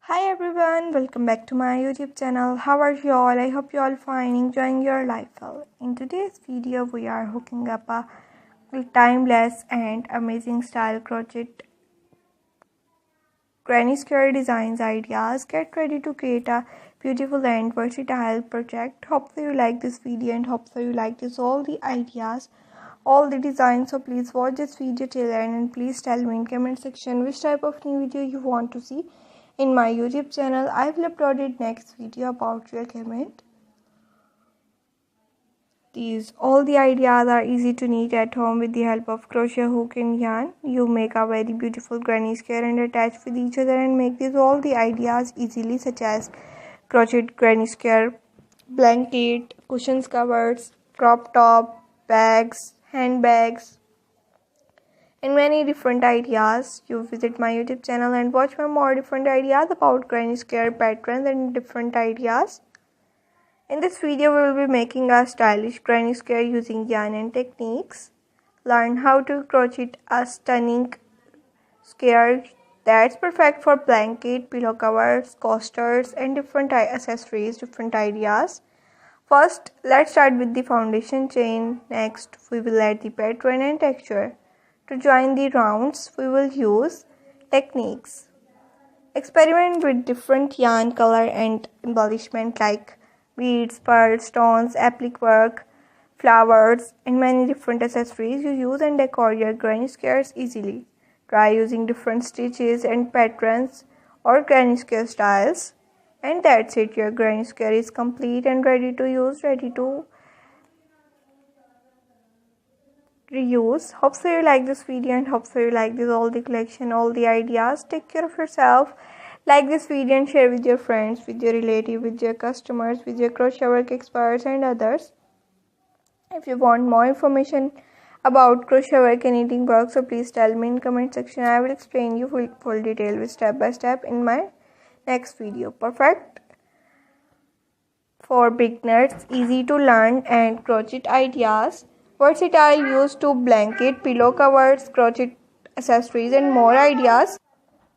Hi everyone, welcome back to my YouTube channel. How are you all? I hope you all fine, enjoying your life well. In today's video, we are hooking up a timeless and amazing style crochet granny square designs ideas. Get ready to create a beautiful and versatile project. Hopefully you like this video and hopefully you like this all the ideas, all the designs. So please watch this video till end and please tell me in comment section which type of new video you want to see in my YouTube channel. I will upload next video about your comment. These all the ideas are easy to knit at home with the help of crochet hook and yarn. You make a very beautiful granny square and attach with each other and make these all the ideas easily, such as crochet granny square, blanket, cushions, covers, crop top, bags, handbags, and many different ideas. You visit my YouTube channel and watch my more different ideas about granny square patterns and different ideas. In this video, we will be making a stylish granny square using yarn and techniques. Learn how to crochet a stunning square that's perfect for blanket, pillow covers, coasters, and different accessories, different ideas. First, let's start with the foundation chain. Next, we will add the pattern and texture. To join the rounds, we will use techniques. Experiment with different yarn color and embellishment like beads, pearls, stones, applique work, flowers, and many different accessories. You use and decor your granny squares easily. Try using different stitches and patterns or granny square styles. And that's it, your granny square is complete and ready to use, ready to reuse. Hope so you like this video and hope so you like this all the collection, all the ideas. Take care of yourself. Like this video and share with your friends, with your relatives, with your customers, with your crochet work experts and others. If you want more information about crochet work and knitting work, so please tell me in comment section. I will explain you full detail with step by step in my next video. Perfect for beginners, easy to learn and crochet ideas. Versatile, used to blanket, pillow covers, crochet accessories and more ideas.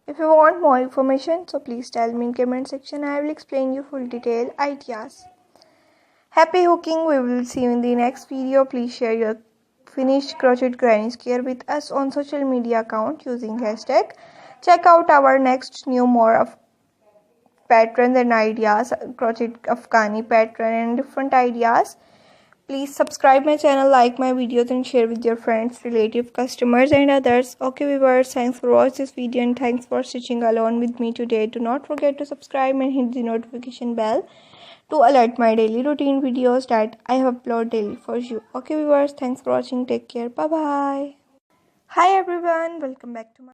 If you want more information, so please tell me in comment section. I will explain you full detail ideas. Happy hooking. We will see you in the next video. Please share your finished crochet granny square with us on social media account using hashtag. Check out our next new more of patterns and ideas, crochet Afghani pattern and different ideas. Please subscribe my channel, like my videos and share with your friends, relatives, customers and others. Okay viewers, thanks for watching this video and thanks for stitching along with me today. Do not forget to subscribe and hit the notification bell to alert my daily routine videos that I have uploaded daily for you. Okay viewers, thanks for watching. Take care. Bye bye. Hi everyone, welcome back to my